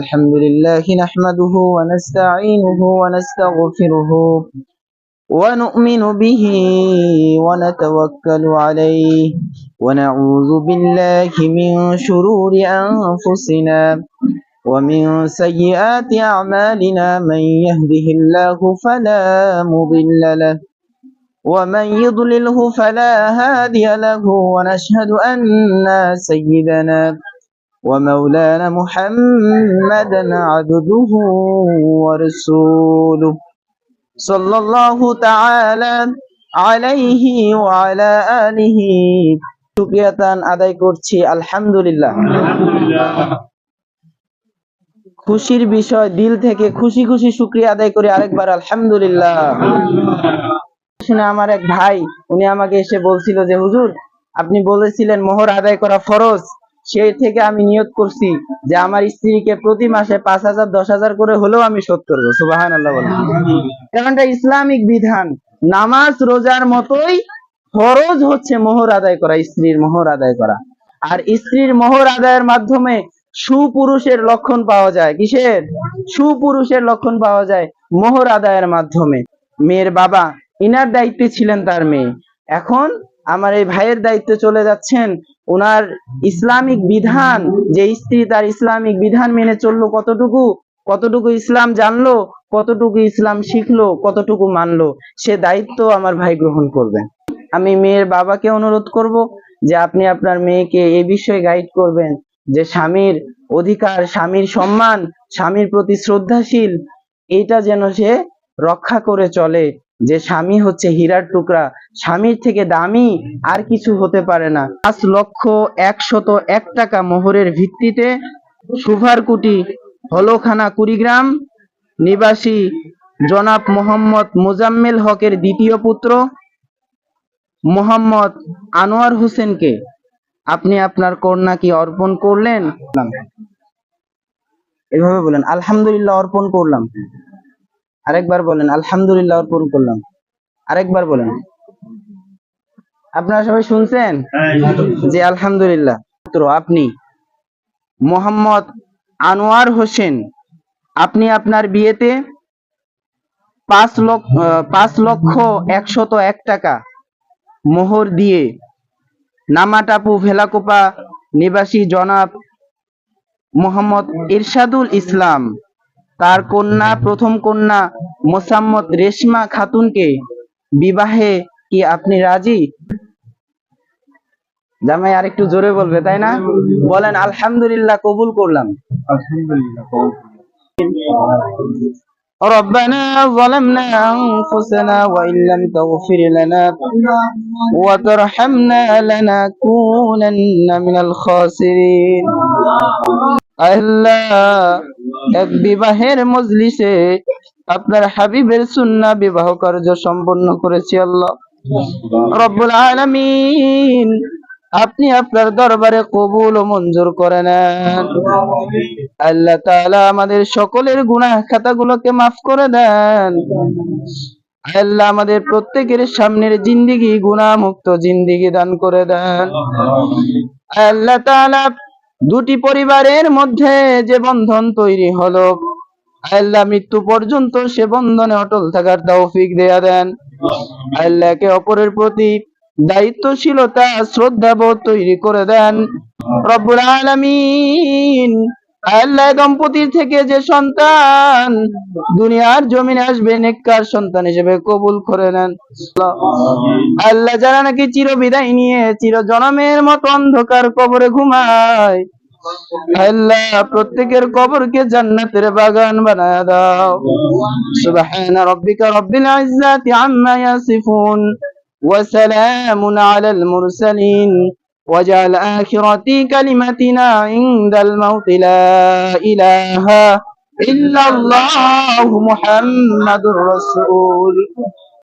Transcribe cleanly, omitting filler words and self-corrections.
الحمد لله نحمده ونستعينه ونستغفره ونؤمن به ونتوكل عليه ونعوذ بالله من شرور أنفسنا ومن سيئات أعمالنا من يهده الله فلا مضل له ومن يضلله فلا هادي له ونشهد أن سيدنا ومولانا محمدا عبده ورسوله صلى الله تعالى عليه وعلى آله শুকরিয়াতান আদায় করছি আলহামদুলিল্লাহ। খুশির বিষয়, দিল থেকে খুশি খুশি শুকরিয়া আদায় করি আরেকবার আলহামদুলিল্লাহ। শুনে আমার এক ভাই, উনি আমাকে এসে বলছিল যে হুজুর আপনি বলেছিলেন মোহর আদায় করা ফরজ, সেই থেকে আমি নিয়ত করছি যে আমার স্ত্রীকে প্রতি মাসে 5,000 10,000 করে হলেও আমি শোধ করবো। সুবহানাল্লাহ বলেন। কারণটা ইসলামিক বিধান, নামাজ রোজার মতোই ফরজ হচ্ছে মোহর আদায় করা, স্ত্রীর মোহর আদায় করা। আর স্ত্রীর মোহর আদায়ের মাধ্যমে সুপুরুষের লক্ষণ পাওয়া যায়। কিসের? সুপুরুষের লক্ষণ পাওয়া যায় মোহর আদায়ের মাধ্যমে। মেয়ের বাবা, ইনার দায়িত্বে ছিলেন তার মেয়ে, এখন আমার এই ভাইয়ের দায়িত্বে চলে যাচ্ছেন। ওনার ইসলামিক বিধান, যে স্ত্রী তার ইসলামিক বিধান মেনে চললো, কতটুকু ইসলাম জানলো, কতটুকু ইসলাম শিখলো, কতটুকু মানলো, সে দায়িত্ব আমার ভাই গ্রহণ করবেন। আমি মেয়ের বাবাকে অনুরোধ করব যে আপনি আপনার মেয়েকে এই বিষয়ে গাইড করবেন যে স্বামীর অধিকার, স্বামীর সম্মান, স্বামীর প্রতি শ্রদ্ধাশীল, এইটা যেন সে রক্ষা করে চলে। যে স্বামী হচ্ছে হীরার টুকরা, স্বামীর থেকে দামি আর কিছু হতে পারে না। 5,101 টাকা মোহরের ভিত্তিতে সুভারকুটি হলখানা কুড়িগ্রাম নিবাসী জনাব মোহাম্মদ মোজাম্মেল হকের দ্বিতীয় পুত্র মোহাম্মদ আনোয়ার হোসেনকে আপনি আপনার কন্যাকে অর্পণ করলেন। এভাবে বলেন আলহামদুলিল্লাহ অর্পণ করলাম। আরেকবার বলেন আলহামদুলিল্লাহ অর্পণ করলাম। আরেকবার বলেন। আপনারা সবাই শুনছেন যে আলহামদুলিল্লাহ। আপনি মোহাম্মদ আনোয়ার হোসেন, আপনি আপনার বিয়েতে 5,101 টাকা মোহর দিয়ে নামাটাপু ভেলাকোপা নিবাসী জনাব মোহাম্মদ ইরশাদুল ইসলাম, তার কন্যা, প্রথম কন্যা মোসাম্মদ রেশমা খাতুনকে বিবাহে কি আপনি রাজি? জামাই আরেকটু জোরে বলবে, তাই না? বলেন আলহামদুলিল্লাহ কবুল করলাম। ربنا ظلمنا أنفسنا وإن لم تغفر لنا وترحمنا لنكونن من الخاسرين। আল্লাহ, এক বিবাহের মজলিসে আপনার হাবিবের সুন্নাহ বিবাহ কার্য সম্পন্ন করেছি। আল্লাহ রব্বুল আলামিন, আপনি আপনার দরবারে কবুল ও মঞ্জুর করে নেন। আল্লাহ তাআলা আমাদের সকলের গুনাহ খাতাগুলোকে মাফ করে দেন। আল্লাহ আমাদের প্রত্যেকের সামনের জিন্দেগি গুনাহ মুক্ত জিন্দেগি দান করে দেন। আল্লাহ তাআলা দুটি পরিবারের মধ্যে যে বন্ধন তৈরি হলো, আল্লাহ মৃত্যু পর্যন্ত সে বন্ধনে অটল থাকার তৌফিক দেয়া দেন। আল্লাহ একে অপরের প্রতি দায়িত্বশীলতা, শ্রদ্ধাবোধ তৈরি করে দেন রব্বুল আলামিন। আল্লাহ দম্পতির থেকে যে সন্তান দুনিয়ার জমিনে আসবে নেককার সন্তান হিসেবে কবুল করে নেন। আল্লাহ যারা নাকি চিরবিদায় নিয়ে চিরজনমের মতো অন্ধকার কবরে ঘুমায়, আল্লাহ প্রত্যেকের কবরকে জান্নাতের বাগান বানায় দাও। সুবহানা রাব্বিকা রাব্বিল ইজ্জাতি আম্মা ইয়াসিফুন ওয়া সালামুন আলাল মুরসালিন ওয়াজআল আখিরাতি কালিমাতিনা ইনদাল মাউতি লা ইলাহা ইল্লাল্লাহু মুহাম্মাদুর রাসূল।